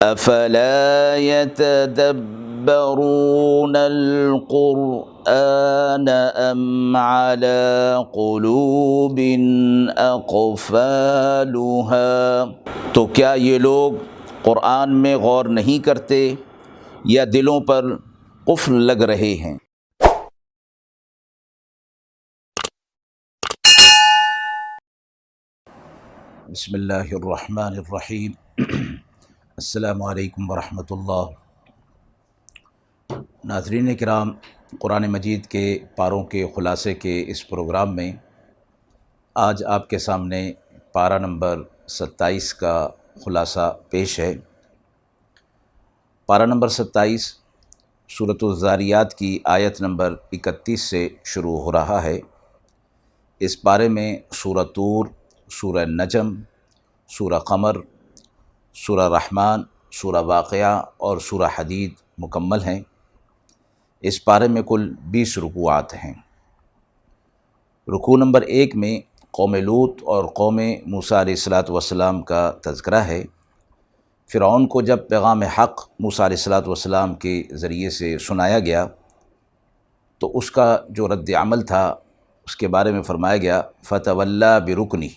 افلا يتدبرون القرآن ام على قلوب اقفالها، تو کیا یہ لوگ قرآن میں غور نہیں کرتے یا دلوں پر قفل لگ رہے ہیں؟ بسم اللہ الرحمن الرحیم۔ السلام علیکم ورحمۃ اللہ۔ ناظرین کرام، قرآن مجید کے پاروں کے خلاصے کے اس پروگرام میں آج آپ کے سامنے پارہ نمبر 27 کا خلاصہ پیش ہے۔ پارہ نمبر 27 سورۃ الذاریات کی آیت نمبر 31 سے شروع ہو رہا ہے۔ اس پارے میں سورہ طور، سورہ نجم، سورہ قمر، سورہ رحمان، سورہ واقعہ اور سورہ حدید مکمل ہیں۔ اس پارے میں کل 20 رکوعات ہیں۔ رکوع نمبر 1 میں قوم لوط اور قوم موسیٰ علیہ السلام کا تذکرہ ہے۔ فرعون کو جب پیغام حق موسیٰ علیہ السلام کے ذریعے سے سنایا گیا تو اس کا جو رد عمل تھا اس کے بارے میں فرمایا گیا فَتَوَلَّى بِرُكْنِهِ،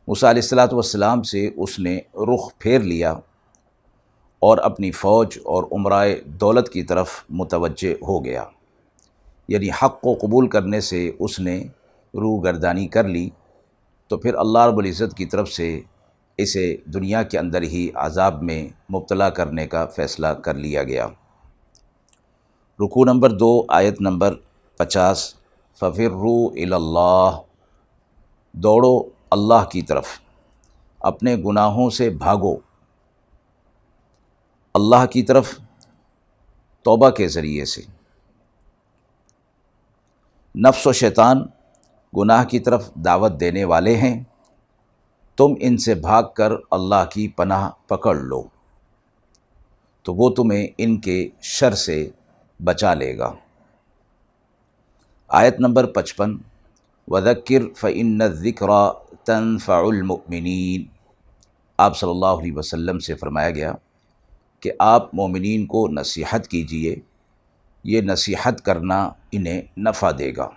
موسیٰ علیہ السلام سے اس نے رخ پھیر لیا اور اپنی فوج اور امرائے دولت کی طرف متوجہ ہو گیا، یعنی حق کو قبول کرنے سے اس نے روح گردانی کر لی، تو پھر اللہ رب العزت کی طرف سے اسے دنیا کے اندر ہی عذاب میں مبتلا کرنے کا فیصلہ کر لیا گیا۔ رکوع نمبر 2 آیت نمبر 50 فَفِرُّوا إِلَى اللَّهِ، دوڑو اللہ کی طرف، اپنے گناہوں سے بھاگو اللہ کی طرف توبہ کے ذریعے سے۔ نفس و شیطان گناہ کی طرف دعوت دینے والے ہیں، تم ان سے بھاگ کر اللہ کی پناہ پکڑ لو تو وہ تمہیں ان کے شر سے بچا لے گا۔ آیت نمبر 55 وَذَكِّرْ فَإِنَّ الذِّكْرَى تَنفَعُ الْمُؤْمِنِينَ، آپ صلی اللہ علیہ وسلم سے فرمایا گیا کہ آپ مومنین کو نصیحت کیجئے، یہ نصیحت کرنا انہیں نفع دے گا۔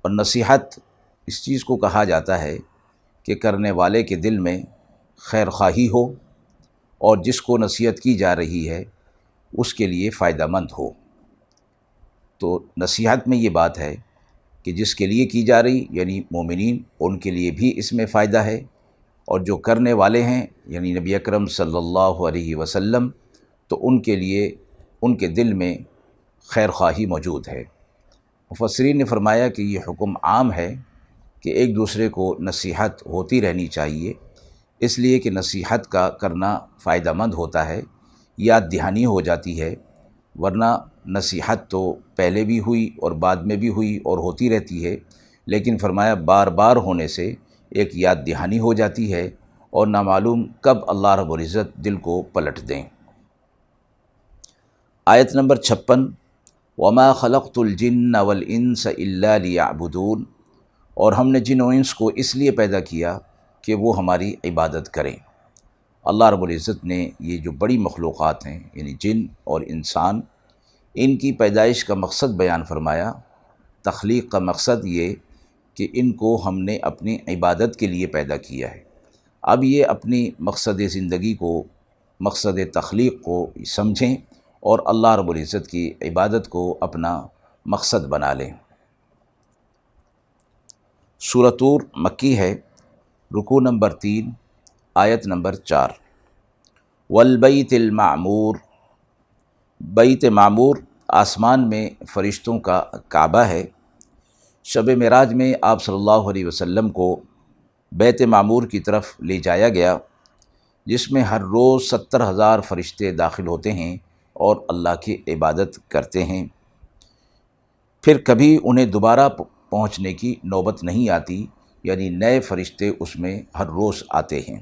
اور نصیحت اس چیز کو کہا جاتا ہے کہ کرنے والے کے دل میں خیر خواہی ہو اور جس کو نصیحت کی جا رہی ہے اس کے لیے فائدہ مند ہو۔ تو نصیحت میں یہ بات ہے کہ جس کے لیے کی جا رہی یعنی مومنین، ان کے لیے بھی اس میں فائدہ ہے، اور جو کرنے والے ہیں یعنی نبی اکرم صلی اللہ علیہ وسلم، تو ان کے لیے ان کے دل میں خیر خواہی موجود ہے۔ مفسرین نے فرمایا کہ یہ حکم عام ہے کہ ایک دوسرے کو نصیحت ہوتی رہنی چاہیے، اس لیے کہ نصیحت کا کرنا فائدہ مند ہوتا ہے، یاد دہانی ہو جاتی ہے، ورنہ نصیحت تو پہلے بھی ہوئی اور بعد میں بھی ہوئی اور ہوتی رہتی ہے، لیکن فرمایا بار بار ہونے سے ایک یاد دہانی ہو جاتی ہے اور نامعلوم کب اللہ رب العزت دل کو پلٹ دیں۔ آیت نمبر 56 وَمَا خَلَقْتُ الْجِنَّ وَالْإِنسَ إِلَّا لِيَعْبُدُونَ، اور ہم نے جن و انس کو اس لیے پیدا کیا کہ وہ ہماری عبادت کریں۔ اللہ رب العزت نے یہ جو بڑی مخلوقات ہیں یعنی جن اور انسان، ان کی پیدائش کا مقصد بیان فرمایا۔ تخلیق کا مقصد یہ کہ ان کو ہم نے اپنی عبادت کے لیے پیدا کیا ہے۔ اب یہ اپنی مقصد زندگی کو، مقصد تخلیق کو سمجھیں اور اللہ رب العزت کی عبادت کو اپنا مقصد بنا لیں۔ سورۃ طور مکی ہے۔ رکوع نمبر 3 آیت نمبر 4 والبیت المعمور، بیت معمور آسمان میں فرشتوں کا کعبہ ہے۔ شب معراج میں آپ صلی اللہ علیہ وسلم کو بیت معمور کی طرف لے جایا گیا، جس میں ہر روز 70,000 فرشتے داخل ہوتے ہیں اور اللہ کی عبادت کرتے ہیں، پھر کبھی انہیں دوبارہ پہنچنے کی نوبت نہیں آتی، یعنی نئے فرشتے اس میں ہر روز آتے ہیں۔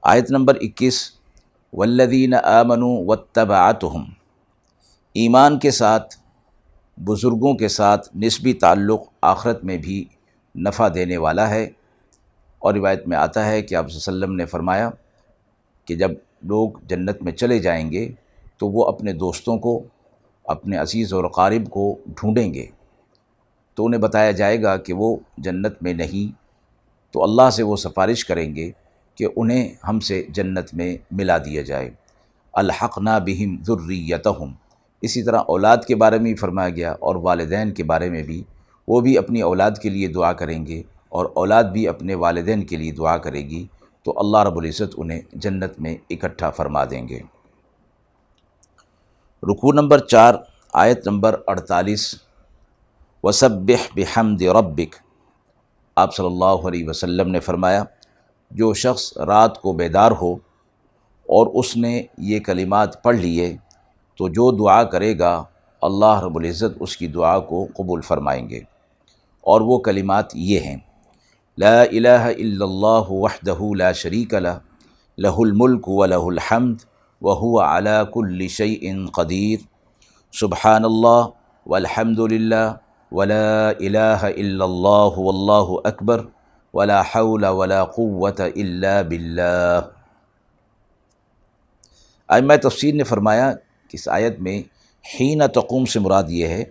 آیت نمبر 21 والذین آمنوا واتبعتہم، ایمان کے ساتھ بزرگوں کے ساتھ نسبی تعلق آخرت میں بھی نفع دینے والا ہے، اور روایت میں آتا ہے کہ آپ صلی اللہ علیہ وسلم نے فرمایا کہ جب لوگ جنت میں چلے جائیں گے تو وہ اپنے دوستوں کو، اپنے عزیز اور اقارب کو ڈھونڈیں گے، تو انہیں بتایا جائے گا کہ وہ جنت میں نہیں، تو اللہ سے وہ سفارش کریں گے کہ انہیں ہم سے جنت میں ملا دیا جائے۔ الحقنا بہم ذریتہم، اسی طرح اولاد کے بارے میں بھی فرمایا گیا، اور والدین کے بارے میں بھی، وہ بھی اپنی اولاد کے لیے دعا کریں گے اور اولاد بھی اپنے والدین کے لیے دعا کرے گی، تو اللہ رب العزت انہیں جنت میں اکٹھا فرما دیں گے۔ رکوع نمبر 4، آیت نمبر 48۔ وسبح بحمد ربک، آپ صلی اللہ علیہ وسلم نے فرمایا جو شخص رات کو بیدار ہو اور اس نے یہ کلمات پڑھ لیے تو جو دعا کرے گا اللہ رب العزت اس کی دعا کو قبول فرمائیں گے، اور وہ کلمات یہ ہیں: لا الہ الا اللہ وحدہ لا شریک لہ، لہ الملک ولہ الحمد وہو علی کل شیء قدیر، سبحان اللہ والحمد للہ ولا الہ الا اللہ واللہ اکبر ولا حول ولا قوۃ الا باللہ۔ ائمہ تفسیر نے فرمایا کہ اس آیت میں حین تقوم سے مراد یہ ہے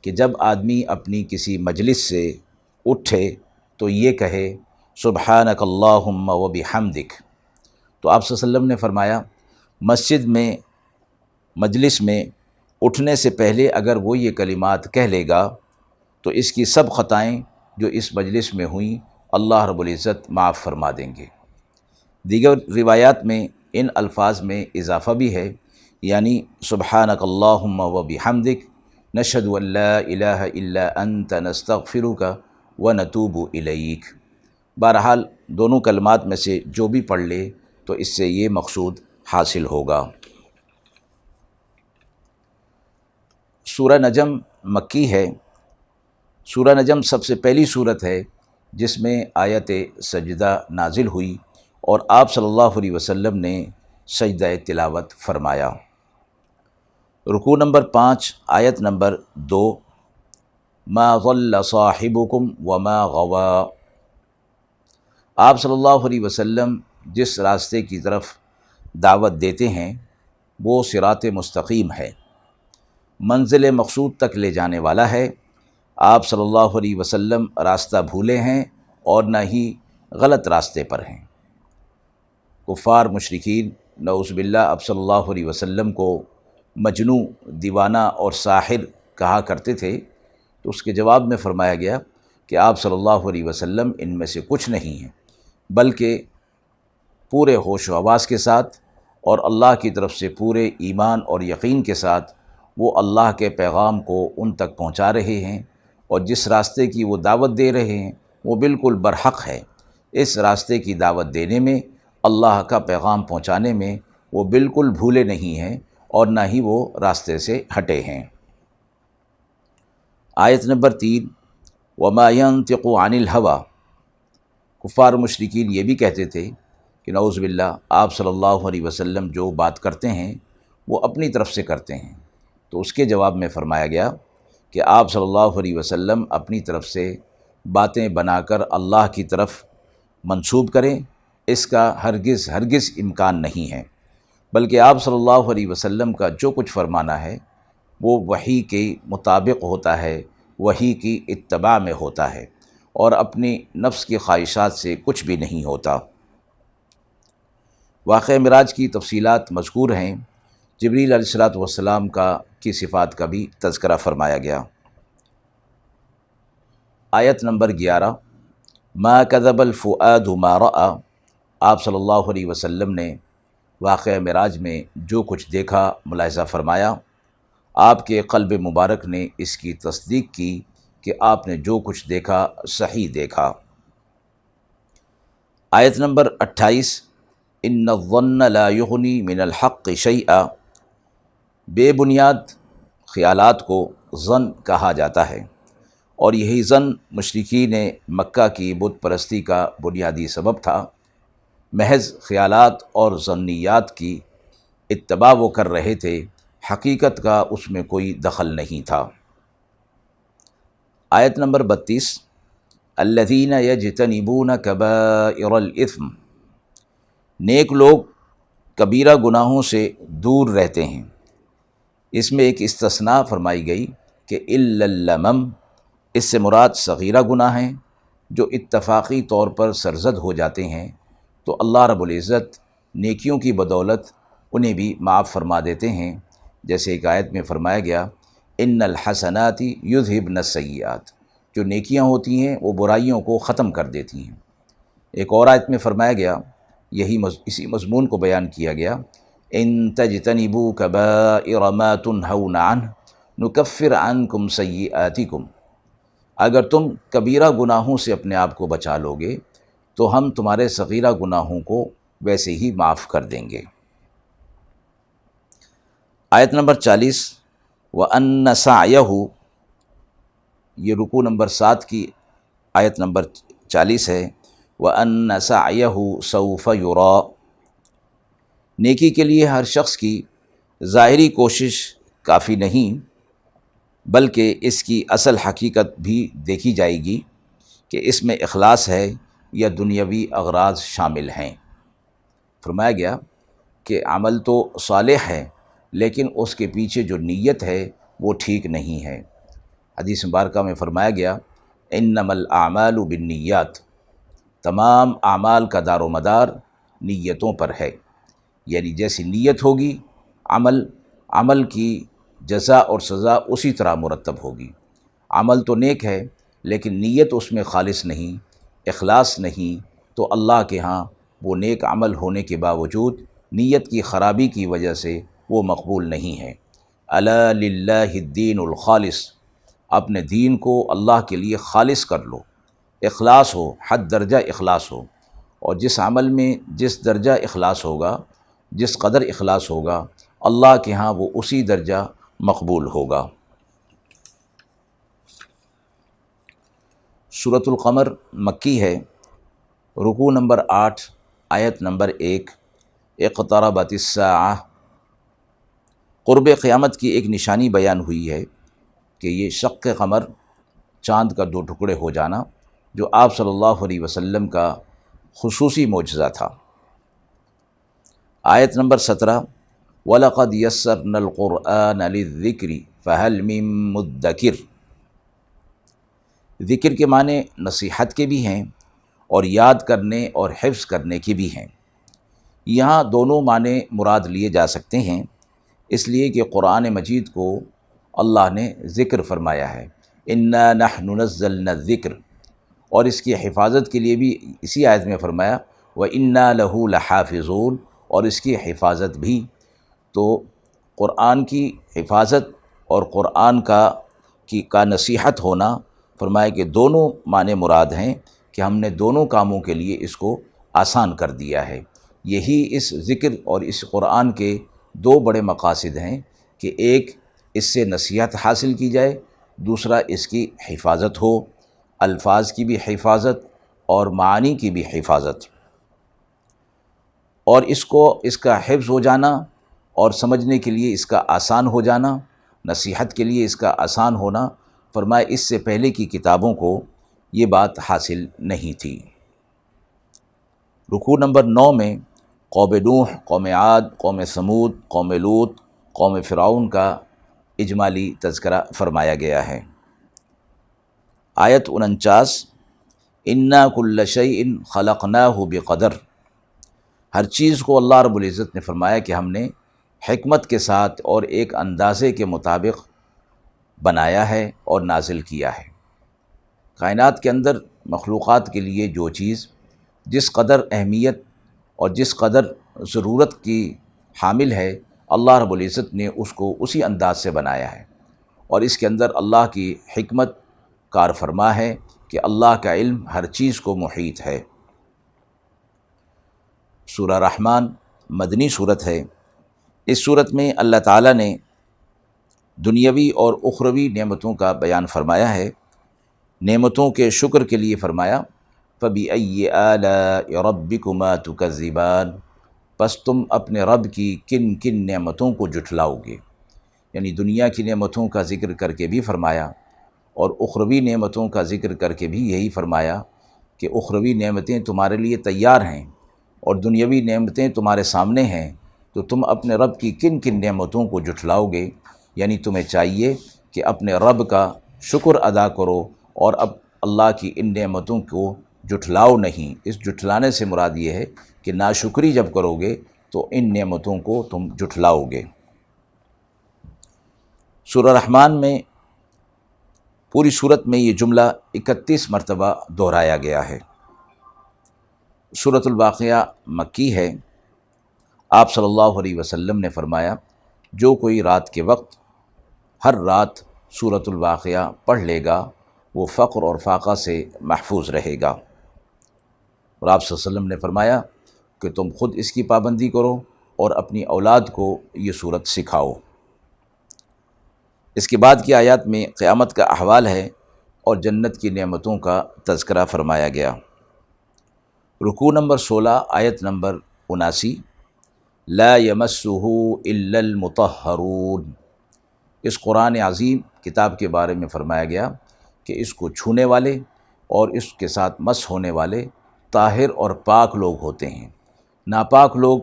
کہ جب آدمی اپنی کسی مجلس سے اٹھے تو یہ کہے سبحانک اللہم و بحمدک۔ تو آپ صلی اللہ علیہ وسلم نے فرمایا مسجد میں، مجلس میں اٹھنے سے پہلے اگر وہ یہ کلمات کہہ لے گا تو اس کی سب خطائیں جو اس مجلس میں ہوئیں اللہ رب العزت معاف فرما دیں گے۔ دیگر روایات میں ان الفاظ میں اضافہ بھی ہے، یعنی سبحانک اللہم و بحمدک نشہد ان لا الہ الا انت نستغفرک ونتوب الیک۔ بہرحال دونوں کلمات میں سے جو بھی پڑھ لے تو اس سے یہ مقصود حاصل ہوگا۔ سورہ نجم مکی ہے۔ سورہ نجم سب سے پہلی صورت ہے جس میں آیت سجدہ نازل ہوئی اور آپ صلی اللہ علیہ وسلم نے سجدہ تلاوت فرمایا۔ رکوع نمبر 5، آیت نمبر 2۔ ما ضل صاحبکم وما غوا، آپ صلی اللہ علیہ وسلم جس راستے کی طرف دعوت دیتے ہیں وہ صراط مستقیم ہے، منزل مقصود تک لے جانے والا ہے۔ آپ صلی اللہ علیہ وسلم راستہ بھولے ہیں اور نہ ہی غلط راستے پر ہیں۔ کفار مشرکین نعوذ باللہ آپ صلی اللہ علیہ وسلم کو مجنوں، دیوانہ اور ساحر کہا کرتے تھے، تو اس کے جواب میں فرمایا گیا کہ آپ صلی اللہ علیہ وسلم ان میں سے کچھ نہیں ہیں، بلکہ پورے ہوش و حواس کے ساتھ اور اللہ کی طرف سے پورے ایمان اور یقین کے ساتھ وہ اللہ کے پیغام کو ان تک پہنچا رہے ہیں، اور جس راستے کی وہ دعوت دے رہے ہیں وہ بالکل برحق ہے۔ اس راستے کی دعوت دینے میں، اللہ کا پیغام پہنچانے میں وہ بالکل بھولے نہیں ہیں اور نہ ہی وہ راستے سے ہٹے ہیں۔ آیت نمبر 3۔ وما ينطق عن الهوى، کفار مشرکین یہ بھی کہتے تھے کہ نعوذ باللہ آپ صلی اللہ علیہ وسلم جو بات کرتے ہیں وہ اپنی طرف سے کرتے ہیں، تو اس کے جواب میں فرمایا گیا کہ آپ صلی اللہ علیہ وسلم اپنی طرف سے باتیں بنا کر اللہ کی طرف منسوب کریں، اس کا ہرگز امکان نہیں ہے، بلکہ آپ صلی اللہ علیہ وسلم کا جو کچھ فرمانا ہے وہ وحی کے مطابق ہوتا ہے، وحی کی اتباع میں ہوتا ہے، اور اپنی نفس کی خواہشات سے کچھ بھی نہیں ہوتا۔ واقعہ معراج کی تفصیلات مذکور ہیں، جبریل علیہ السلام کی صفات کا بھی تذکرہ فرمایا گیا۔ آیت نمبر 11۔ ما کذب الفؤاد ما رأى، آپ صلی اللہ علیہ وسلم نے واقعہ معراج میں جو کچھ دیکھا ملاحظہ فرمایا، آپ کے قلب مبارک نے اس کی تصدیق کی کہ آپ نے جو کچھ دیکھا صحیح دیکھا۔ آیت نمبر 28۔ ان الظن لا یغنی من الحق شیئا، بے بنیاد خیالات کو ظن کہا جاتا ہے، اور یہی ظن مشرکین مکہ کی بت پرستی کا بنیادی سبب تھا۔ محض خیالات اور ظنیات کی اتباع وہ کر رہے تھے، حقیقت کا اس میں کوئی دخل نہیں تھا۔ آیت نمبر 32۔ الذین یجتنبون کبائر الاثم، نیک لوگ کبیرہ گناہوں سے دور رہتے ہیں۔ اس میں ایک استثناء فرمائی گئی کہ الا اللمم، اس سے مراد صغیرہ گناہ ہیں جو اتفاقی طور پر سرزد ہو جاتے ہیں، تو اللہ رب العزت نیکیوں کی بدولت انہیں بھی معاف فرما دیتے ہیں، جیسے ایک آیت میں فرمایا گیا ان الحسنات یذہبن السیئات، جو نیکیاں ہوتی ہیں وہ برائیوں کو ختم کر دیتی ہیں۔ ایک اور آیت میں فرمایا گیا، اسی مضمون کو بیان کیا گیا، ان تجتنبوا کبائر ما تنہون عنہ نکفر عنکم سیئاتکم، اگر تم کبیرہ گناہوں سے اپنے آپ کو بچا لو گے تو ہم تمہارے صغیرہ گناہوں کو ویسے ہی معاف کر دیں گے۔ آیت نمبر 40، وَأَنَّ سَعْيَهُ، یہ رکوع نمبر 7 کی آیت نمبر 40 ہے، وَأَنَّ سَعْيَهُ سَوْفَ يُرَىٰ، نیکی کے لیے ہر شخص کی ظاہری کوشش کافی نہیں، بلکہ اس کی اصل حقیقت بھی دیکھی جائے گی کہ اس میں اخلاص ہے یا دنیاوی اغراض شامل ہیں۔ فرمایا گیا کہ عمل تو صالح ہے لیکن اس کے پیچھے جو نیت ہے وہ ٹھیک نہیں ہے۔ حدیث مبارکہ میں فرمایا گیا انما الاعمال بالنیات، تمام اعمال کا دار و مدار نیتوں پر ہے، یعنی جیسی نیت ہوگی عمل کی جزا اور سزا اسی طرح مرتب ہوگی۔ عمل تو نیک ہے لیکن نیت اس میں خالص نہیں، اخلاص نہیں، تو اللہ کے ہاں وہ نیک عمل ہونے کے باوجود نیت کی خرابی کی وجہ سے وہ مقبول نہیں ہے۔ الا للہ الدین الخالص، اپنے دین کو اللہ کے لیے خالص کر لو، اخلاص ہو، حد درجہ اخلاص ہو، اور جس عمل میں جس درجہ اخلاص ہوگا، جس قدر اخلاص ہوگا، اللہ کے ہاں وہ اسی درجہ مقبول ہوگا۔ سورۃ القمر مکی ہے، رکوع نمبر 8، آیت نمبر 1، اقتربت الساعہ، قرب قیامت کی ایک نشانی بیان ہوئی ہے کہ یہ شق قمر، چاند کا 2 ٹکڑے ہو جانا، جو آپ صلی اللہ علیہ وسلم کا خصوصی معجزہ تھا۔ آیت نمبر 17، وَلَقَدْ يَسَّرْنَا الْقُرْآنَ لِلذِّكْرِ فَهَلْ مِن مُدَّكِرٍ، ذکر کے معنی نصیحت کے بھی ہیں اور یاد کرنے اور حفظ کرنے کے بھی ہیں۔ یہاں دونوں معنی مراد لیے جا سکتے ہیں، اس لیے کہ قرآن مجید کو اللہ نے ذکر فرمایا ہے، اِنَّا نَحْنُ نَزَّلْنَا الذِّكْرَ، اور اس کی حفاظت کے لیے بھی اسی آیت میں فرمایا وَإِنَّا لَهُ لَحَافِظُونَ، اور اس کی حفاظت بھی۔ تو قرآن کی حفاظت اور قرآن کا نصیحت ہونا، فرمایا کہ دونوں معنی مراد ہیں کہ ہم نے دونوں کاموں کے لیے اس کو آسان کر دیا ہے۔ یہی اس ذکر اور اس قرآن کے 2 بڑے مقاصد ہیں کہ ایک اس سے نصیحت حاصل کی جائے، دوسرا اس کی حفاظت ہو، الفاظ کی بھی حفاظت اور معانی کی بھی حفاظت، اور اس کا حفظ ہو جانا اور سمجھنے کے لیے اس کا آسان ہو جانا، نصیحت کے لیے اس کا آسان ہونا، فرمایا اس سے پہلے کی کتابوں کو یہ بات حاصل نہیں تھی۔ رکوع نمبر 9 میں قوم نوح، قوم عاد، قوم ثمود، قوم لوط، قوم فرعون کا اجمالی تذکرہ فرمایا گیا ہے۔ آیت 49، اِنَّا كُلَّ شَيْءٍ خَلَقْنَاهُ بِقَدَرٍ، ہر چیز کو اللہ رب العزت نے فرمایا کہ ہم نے حکمت کے ساتھ اور ایک اندازے کے مطابق بنایا ہے اور نازل کیا ہے۔ کائنات کے اندر مخلوقات کے لیے جو چیز جس قدر اہمیت اور جس قدر ضرورت کی حامل ہے، اللہ رب العزت نے اس کو اسی انداز سے بنایا ہے، اور اس کے اندر اللہ کی حکمت کار فرما ہے کہ اللہ کا علم ہر چیز کو محیط ہے۔ سورہ رحمان مدنی صورت ہے۔ اس صورت میں اللہ تعالیٰ نے دنیاوی اور اخروی نعمتوں کا بیان فرمایا ہے۔ نعمتوں کے شکر کے لیے فرمایا فَبِأَيِّ آلَاءِ رَبِّكُمَا تُكَذِّبَانِ، پس تم اپنے رب کی کن کن نعمتوں کو جھٹلاؤ گے، یعنی دنیا کی نعمتوں کا ذکر کر کے بھی فرمایا اور اخروی نعمتوں کا ذکر کر کے بھی یہی فرمایا کہ اخروی نعمتیں تمہارے لیے تیار ہیں اور دنیاوی نعمتیں تمہارے سامنے ہیں، تو تم اپنے رب کی کن کن نعمتوں کو جھٹلاؤ گے؟ یعنی تمہیں چاہیے کہ اپنے رب کا شکر ادا کرو اور اب اللہ کی ان نعمتوں کو جھٹلاؤ نہیں۔ اس جھٹلانے سے مراد یہ ہے کہ ناشکری جب کرو گے تو ان نعمتوں کو تم جھٹلاؤ گے۔ سورہ رحمان میں پوری صورت میں یہ جملہ 31 مرتبہ دہرایا گیا ہے۔ سورۃ الواقعہ مکی ہے۔ آپ صلی اللہ علیہ وسلم نے فرمایا جو کوئی رات کے وقت ہر رات سورۃ الواقعہ پڑھ لے گا وہ فقر اور فاقہ سے محفوظ رہے گا۔ اور آپ صلی اللہ علیہ وسلم نے فرمایا کہ تم خود اس کی پابندی کرو اور اپنی اولاد کو یہ صورت سکھاؤ۔ اس کے بعد کی آیات میں قیامت کا احوال ہے اور جنت کی نعمتوں کا تذکرہ فرمایا گیا۔ رکوع نمبر 16 آیت نمبر 79، لا یمسہ الا المطہرون۔ اس قرآن عظیم کتاب کے بارے میں فرمایا گیا کہ اس کو چھونے والے اور اس کے ساتھ مس ہونے والے طاہر اور پاک لوگ ہوتے ہیں۔ ناپاک لوگ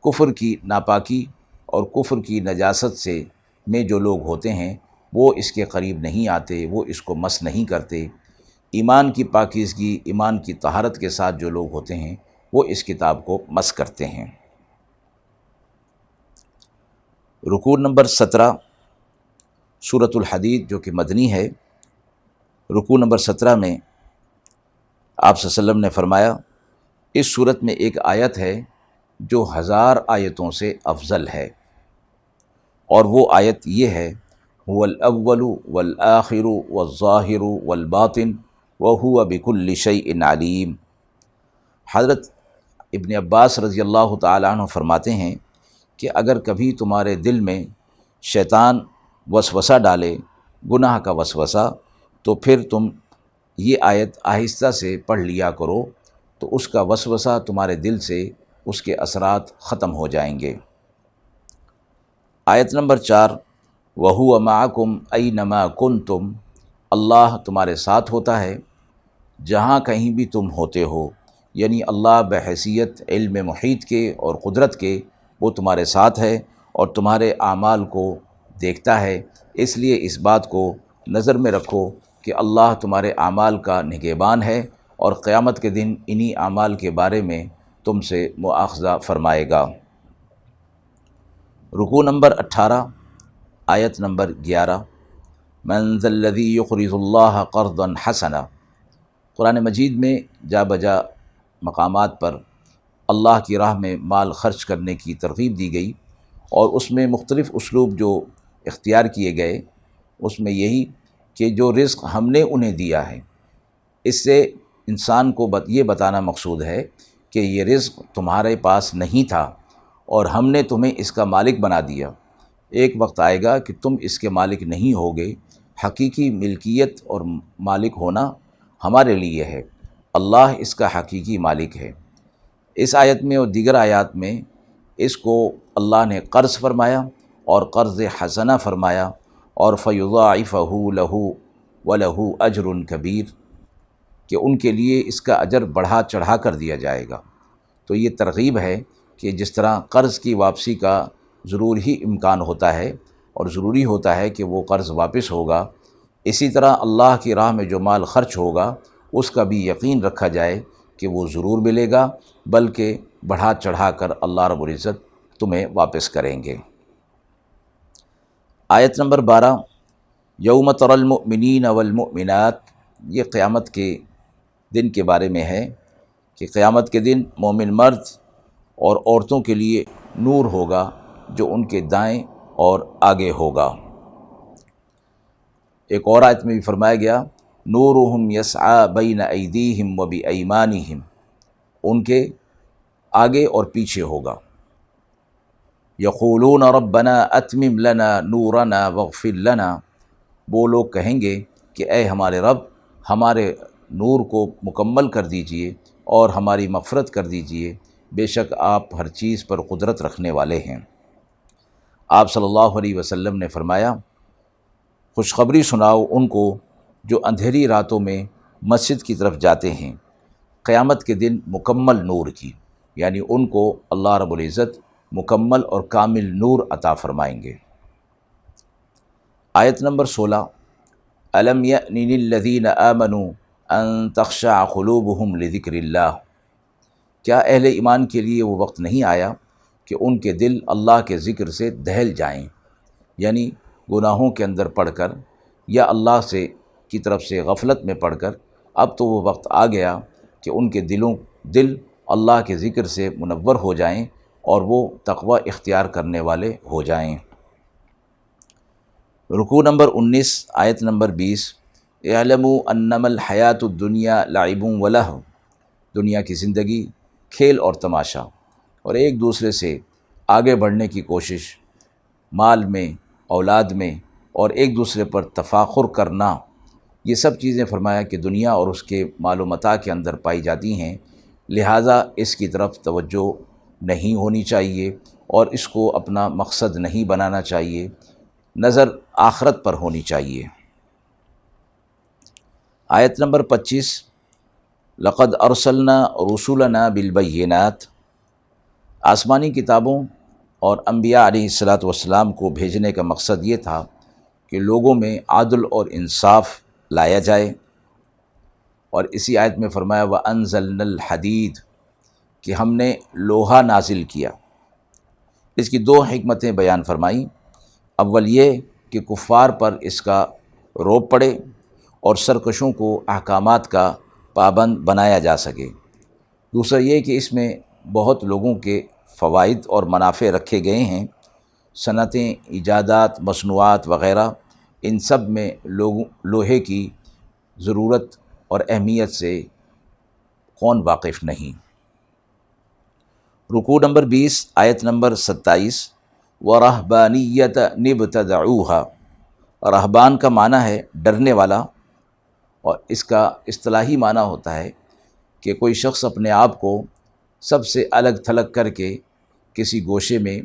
کفر کی ناپاکی اور کفر کی نجاست سے میں جو لوگ ہوتے ہیں وہ اس کے قریب نہیں آتے، وہ اس کو مس نہیں کرتے۔ ایمان کی پاکیزگی، ایمان کی طہارت کے ساتھ جو لوگ ہوتے ہیں وہ اس کتاب کو مس کرتے ہیں۔ رکوع نمبر 17 سورۃ الحدید جو کہ مدنی ہے، رکوع نمبر 17 میں آپ صلی اللہ علیہ وسلم نے فرمایا اس صورت میں ایک آیت ہے جو 1000 آیتوں سے افضل ہے، اور وہ آیت یہ ہے هو الاول والآخر والظاہر والباطن وهو بكل شيء علیم۔ حضرت ابن عباس رضی اللہ تعالیٰ عنہ فرماتے ہیں کہ اگر کبھی تمہارے دل میں شیطان وسوسہ ڈالے، گناہ کا وسوسہ، تو پھر تم یہ آیت آہستہ سے پڑھ لیا کرو تو اس کا وسوسہ تمہارے دل سے اس کے اثرات ختم ہو جائیں گے۔ آیت نمبر 4، وَهُوَ مَعَكُمْ أَيْنَمَا كُنْتُمْ، اللہ تمہارے ساتھ ہوتا ہے جہاں کہیں بھی تم ہوتے ہو، یعنی اللہ بحیثیت علم محیط کے اور قدرت کے وہ تمہارے ساتھ ہے اور تمہارے اعمال کو دیکھتا ہے۔ اس لیے اس بات کو نظر میں رکھو کہ اللہ تمہارے اعمال کا نگہبان ہے اور قیامت کے دن انہی اعمال کے بارے میں تم سے مواخذہ فرمائے گا۔ رکوع نمبر 18 آیت نمبر 11، من ذا الذی یقرض اللہ قرضا حسنا۔ قرآن مجید میں جا بجا مقامات پر اللہ کی راہ میں مال خرچ کرنے کی ترغیب دی گئی، اور اس میں مختلف اسلوب جو اختیار کیے گئے اس میں یہی کہ جو رزق ہم نے انہیں دیا ہے، اس سے انسان کو یہ بتانا مقصود ہے کہ یہ رزق تمہارے پاس نہیں تھا اور ہم نے تمہیں اس کا مالک بنا دیا۔ ایک وقت آئے گا کہ تم اس کے مالک نہیں ہوگے۔ حقیقی ملکیت اور مالک ہونا ہمارے لیے ہے، اللہ اس کا حقیقی مالک ہے۔ اس آیت میں اور دیگر آیات میں اس کو اللہ نے قرض فرمایا اور قرض حسنہ فرمایا، اور فَيُضَاعِفَهُ لَهُ وَلَهُ أَجْرٌ كَبِيرٌ، کہ ان کے لیے اس کا اجر بڑھا چڑھا کر دیا جائے گا۔ تو یہ ترغیب ہے کہ جس طرح قرض کی واپسی کا ضرور ہی امکان ہوتا ہے اور ضروری ہوتا ہے کہ وہ قرض واپس ہوگا، اسی طرح اللہ کی راہ میں جو مال خرچ ہوگا اس کا بھی یقین رکھا جائے کہ وہ ضرور ملے گا، بلکہ بڑھا چڑھا کر اللہ رب العزت تمہیں واپس کریں گے۔ آیت نمبر 12، یوم تری المؤمنین والمؤمنات، یہ قیامت کے دن کے بارے میں ہے کہ قیامت کے دن مومن مرد اور عورتوں کے لیے نور ہوگا جو ان کے دائیں اور آگے ہوگا۔ ایک اور آیت میں بھی فرمایا گیا نورہم یسعی بین ایدیہم وبایمانہم، ان کے آگے اور پیچھے ہوگا۔ یقولون ربنا اتمم لنا نورنا واغفر لنا، وہ لوگ کہیں گے کہ اے ہمارے رب ہمارے نور کو مکمل کر دیجئے اور ہماری مغفرت کر دیجئے، بے شک آپ ہر چیز پر قدرت رکھنے والے ہیں۔ آپ صلی اللہ علیہ وسلم نے فرمایا خوشخبری سناؤ ان کو جو اندھیری راتوں میں مسجد کی طرف جاتے ہیں قیامت کے دن مکمل نور کی، یعنی ان کو اللہ رب العزت مکمل اور کامل نور عطا فرمائیں گے۔ آیت نمبر 16، الم یأن للذین آمنوا ان تخشع قلوبہم لذکر اللہ، کیا اہل ایمان کے لیے وہ وقت نہیں آیا کہ ان کے دل اللہ کے ذکر سے دہل جائیں، یعنی گناہوں کے اندر پڑ کر یا اللہ سے کی طرف سے غفلت میں پڑ کر اب تو وہ وقت آ گیا کہ ان کے دل اللہ کے ذکر سے منور ہو جائیں اور وہ تقوی اختیار کرنے والے ہو جائیں۔ رکوع نمبر 19، آیت نمبر 20، اعلموا انما الحیات الدنیا لعب ولہو، دنیا کی زندگی کھیل اور تماشا اور ایک دوسرے سے آگے بڑھنے کی کوشش، مال میں، اولاد میں، اور ایک دوسرے پر تفاخر کرنا، یہ سب چیزیں فرمایا کہ دنیا اور اس کے مال و متاع کے اندر پائی جاتی ہیں، لہٰذا اس کی طرف توجہ نہیں ہونی چاہیے اور اس کو اپنا مقصد نہیں بنانا چاہیے، نظر آخرت پر ہونی چاہیے۔ آیت نمبر 25، لقد ارسلنا رسولنا بالبینات، آسمانی کتابوں اور انبیاء علیہ الصلاۃ والسلام کو بھیجنے کا مقصد یہ تھا کہ لوگوں میں عدل اور انصاف لایا جائے، اور اسی آیت میں فرمایا وَأَنزَلْنَا الْحَدِيدَ، کہ ہم نے لوہا نازل کیا۔ اس کی دو حکمتیں بیان فرمائیں، اول یہ کہ کفار پر اس کا روب پڑے اور سرکشوں کو احکامات کا پابند بنایا جا سکے، دوسرا یہ کہ اس میں بہت لوگوں کے فوائد اور منافع رکھے گئے ہیں، صنعتیں، ایجادات، مصنوعات وغیرہ، ان سب میں لوہے کی ضرورت اور اہمیت سے کون واقف نہیں۔ رکوع نمبر 20، آیت نمبر 27، وَرَهْبَانِيَّةَ نِبْتَدَعُوهَا، رہبان کا معنی ہے ڈرنے والا، اور اس کا اصطلاحی معنی ہوتا ہے کہ کوئی شخص اپنے آپ کو سب سے الگ تھلگ کر کے کسی گوشے میں،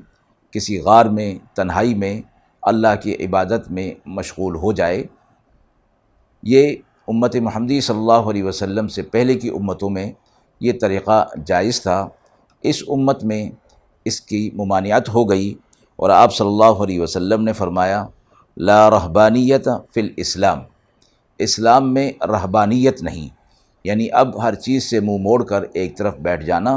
کسی غار میں، تنہائی میں اللہ کی عبادت میں مشغول ہو جائے۔ یہ امت محمدی صلی اللہ علیہ وسلم سے پہلے کی امتوں میں یہ طریقہ جائز تھا، اس امت میں اس کی ممانعت ہو گئی، اور آپ صلی اللہ علیہ وسلم نے فرمایا لا رہبانیت فی الاسلام، اسلام میں رہبانیت نہیں، یعنی اب ہر چیز سے منہ موڑ کر ایک طرف بیٹھ جانا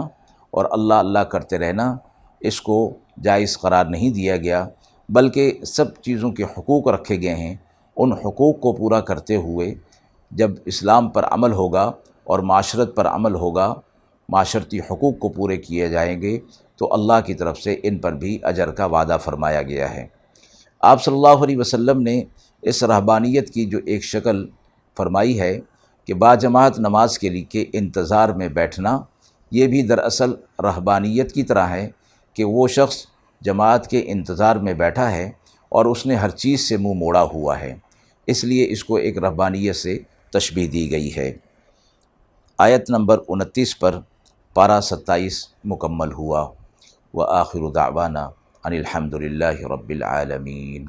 اور اللہ اللہ کرتے رہنا، اس کو جائز قرار نہیں دیا گیا، بلکہ سب چیزوں کے حقوق رکھے گئے ہیں، ان حقوق کو پورا کرتے ہوئے جب اسلام پر عمل ہوگا اور معاشرت پر عمل ہوگا، معاشرتی حقوق کو پورے کیے جائیں گے تو اللہ کی طرف سے ان پر بھی اجر کا وعدہ فرمایا گیا ہے۔ آپ صلی اللہ علیہ وسلم نے اس رہبانیت کی جو ایک شکل فرمائی ہے کہ باجماعت نماز کے لیے انتظار میں بیٹھنا، یہ بھی دراصل رہبانیت کی طرح ہے کہ وہ شخص جماعت کے انتظار میں بیٹھا ہے اور اس نے ہر چیز سے منہ موڑا ہوا ہے، اس لیے اس کو ایک رہبانیت سے تشبیہ دی گئی ہے۔ آیت نمبر 29 پر پارہ 27 مکمل ہوا۔ وآخر دعوانا ان الحمد للہ رب العالمین۔